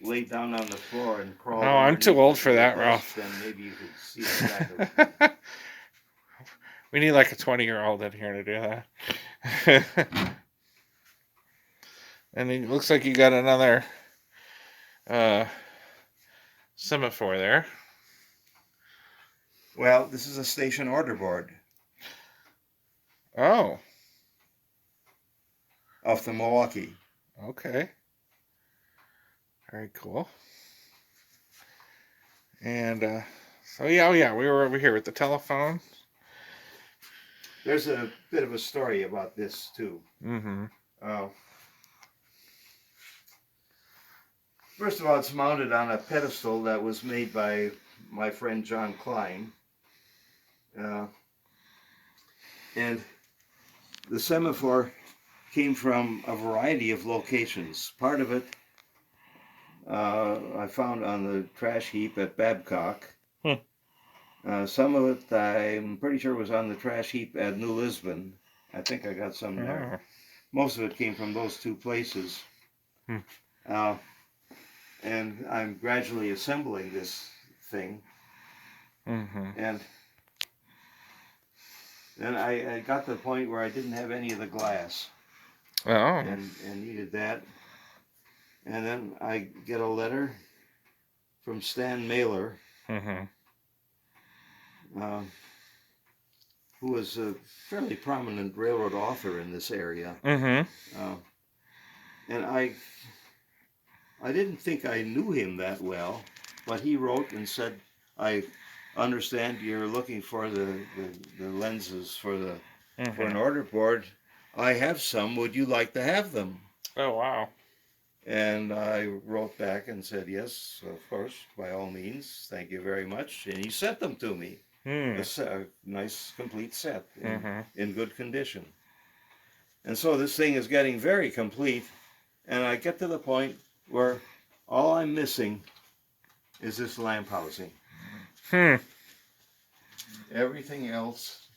lay down on the floor and crawl. Oh, I'm too old for that, desk, Ralph. Then maybe you could see the back of it. We need like a 20-year-old in here to do that. And it looks like you got another semaphore there. Well, this is a station order board Oh, off the Milwaukee. okay. Very cool. And so yeah, we were over here with the telephone. There's a bit of a story about this too. Mm-hmm. First of all, it's mounted on a pedestal that was made by my friend John Klein. And the semaphore came from a variety of locations. Part of it I found on the trash heap at Babcock. Some of it I'm pretty sure was on the trash heap at New Lisbon. I think I got some there. Most of it came from those two places. And I'm gradually assembling this thing. Mm-hmm. And then I got to the point where I didn't have any of the glass. Oh. And needed that. And then I get a letter from Stan Mailer, Mm-hmm. who was a fairly prominent railroad author in this area. Mm-hmm. And I didn't think I knew him that well, but he wrote and said, I understand you're looking for the lenses for an order board. I have some. Would you like to have them? Oh, wow. And I wrote back and said, yes, of course, by all means. Thank you very much. And he sent them to me. A nice, complete set in good condition. And so this thing is getting very complete. And I get to the point where all I'm missing is this lamp housing. Everything else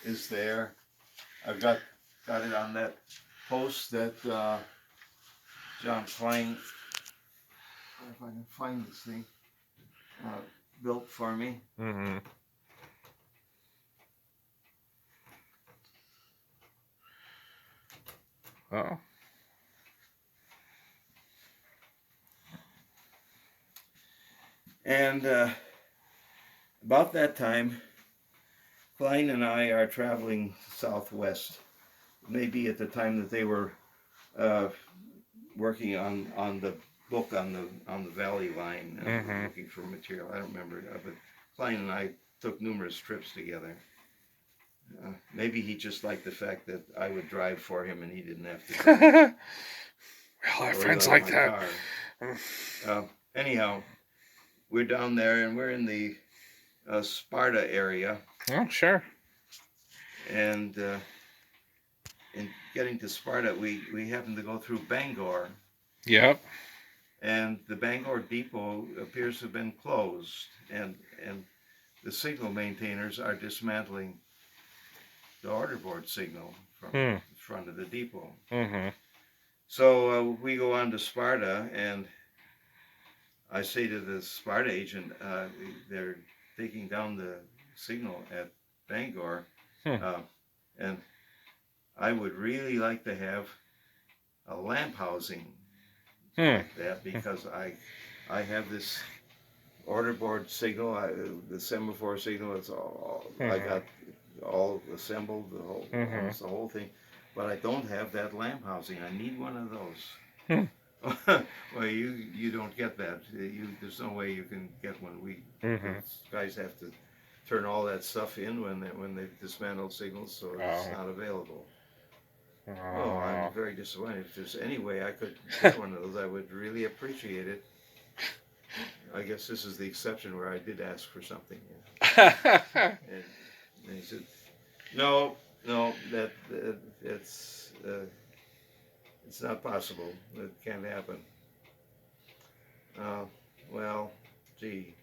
is there. I've got it on that post that John Klein if I can find this thing, built for me. Mm-hmm. Oh. And about that time, Klein and I are traveling southwest. Maybe at the time that they were working on the book on the Valley Line, looking for material. I don't remember, but Klein and I took numerous trips together. Maybe he just liked the fact that I would drive for him and he didn't have to drive. Well, I have friends like that. Anyhow, we're down there and we're in the Sparta area. Oh, sure. And in getting to Sparta, we happened to go through Bangor. Yep. And the Bangor depot appears to have been closed. And the signal maintainers are dismantling the order board signal from the front of the depot. Mm-hmm. So we go on to Sparta, and I say to the Sparta agent, they're taking down the signal at Bangor, and I would really like to have a lamp housing like that, because I have this order board signal, the semaphore signal. It's all I got all assembled, almost the whole thing, but I don't have that lamp housing. I need one of those. Well, you don't get that. There's no way you can get one. Guys have to turn all that stuff in when they dismantle signals, so it's not available. Oh, I'm very disappointed. If there's any way I could get one of those, I would really appreciate it. I guess this is the exception where I did ask for something. And he said, "No, that it's not possible. It can't happen." Well, gee.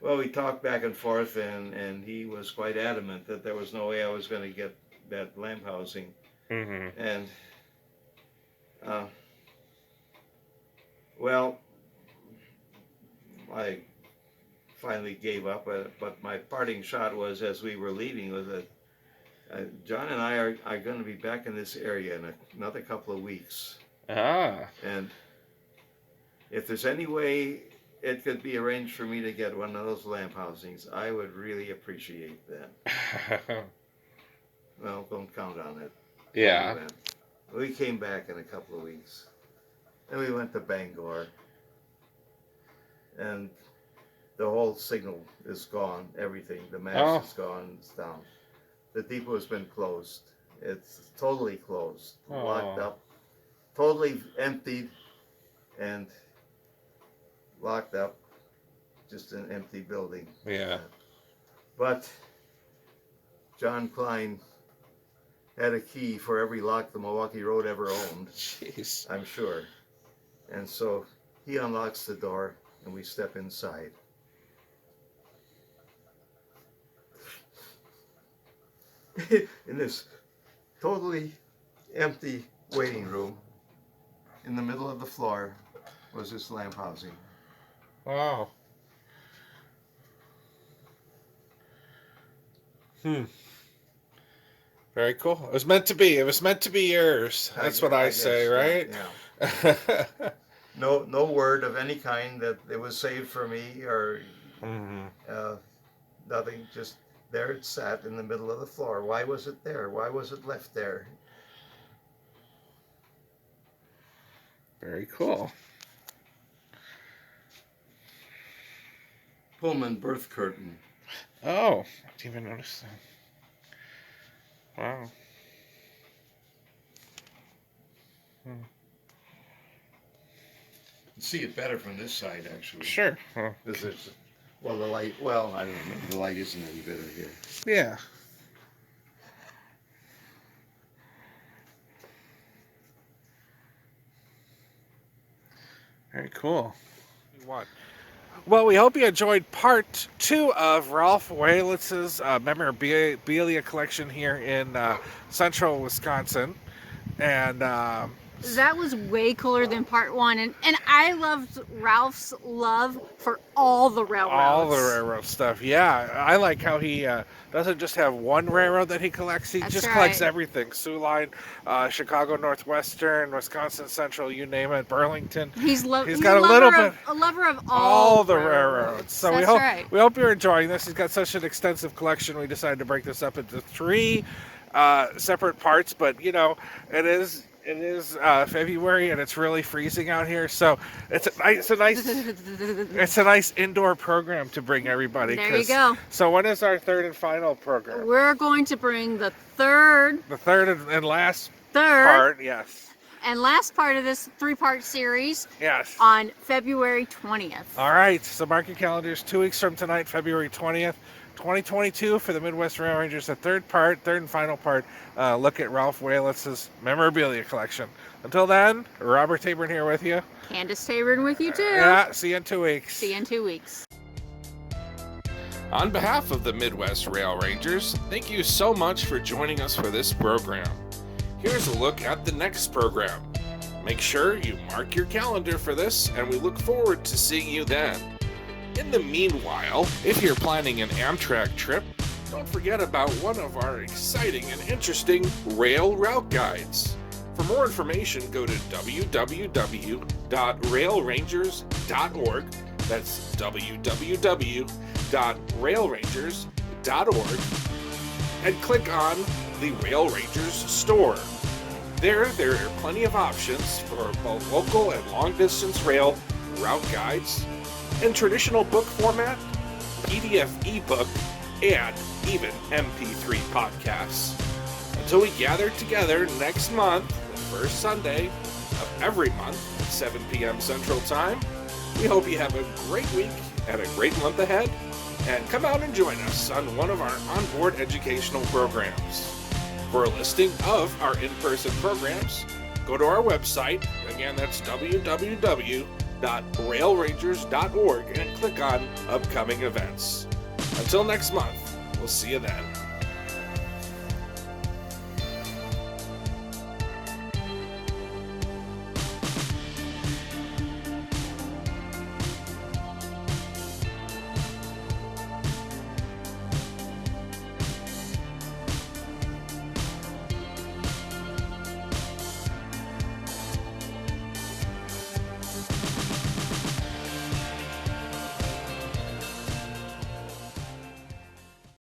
Well, we talked back and forth, and he was quite adamant that there was no way I was going to get that lamp housing. And well, I finally gave up, but my parting shot was, as we were leaving, was that John and I are going to be back in this area in another couple of weeks. And if there's any way it could be arranged for me to get one of those lamp housings, I would really appreciate that. Well, don't count on it. Yeah. We came back in a couple of weeks, and we went to Bangor, and the whole signal is gone. Everything, the mast is gone. It's down. The depot has been closed. It's totally closed, locked up, totally emptied, and locked up. Just an empty building. Yeah. But John Klein had a key for every lock the Milwaukee Road ever owned. Jeez. I'm sure. And so he unlocks the door, and we step inside. In this totally empty waiting room, in the middle of the floor, was this lamp housing. Wow. Very cool. It was meant to be. It was meant to be yours. That's what I say, right? Yeah. No word of any kind that it was saved for me or nothing. Just there it sat in the middle of the floor. Why was it there? Why was it left there? Very cool. Pullman birth curtain. Oh, I didn't even notice that. Wow. See it better from this side, actually. Sure. Because there's, well, the light. Well, I don't know. The light isn't any better here. Yeah. Very cool. What? Well, we hope you enjoyed part 2 of Ralph Wehllitz's memorabilia collection here in central Wisconsin. And That was way cooler than part one, and I loved Ralph's love for all the railroads. All the railroad stuff, yeah. I like how he doesn't just have one railroad that he collects. He That's just right. collects everything. Sioux Line, Chicago Northwestern, Wisconsin Central, you name it, Burlington. He's got a a little lover bit- a lover of All the railroads. So That's we hope right. we hope you're enjoying this. He's got such an extensive collection. We decided to break this up into 3 separate parts, but you know, it is February and it's really freezing out here, so it's a nice indoor program to bring everybody. There you go. So when is our third and final program? We're going to bring the third The third and last part, yes. and last part of this 3-part series Yes. on February 20th. All right, so mark your calendars. 2 weeks from tonight, February 20th, 2022 for the Midwest Rail Rangers, the third and final part. Look at Ralph Wehllitz's memorabilia collection. Until then, Robert Tabern here with you. Kandace Tabern with you too. Yeah, see you in 2 weeks. See you in 2 weeks. On behalf of the Midwest Rail Rangers, thank you so much for joining us for this program. Here's a look at the next program. Make sure you mark your calendar for this, and we look forward to seeing you then. In the meanwhile, if you're planning an Amtrak trip, don't forget about one of our exciting and interesting rail route guides. For more information, go to www.railrangers.org. That's www.railrangers.org, and click on the Rail Rangers store. There are plenty of options for both local and long-distance rail route guides, in traditional book format, PDF ebook, and even MP3 podcasts. Until we gather together next month, the first Sunday of every month at 7 p.m. Central Time, we hope you have a great week and a great month ahead, and come out and join us on one of our onboard educational programs. For a listing of our in-person programs, go to our website. Again, that's www.railrangers.org and click on upcoming events. Until next month, we'll see you then.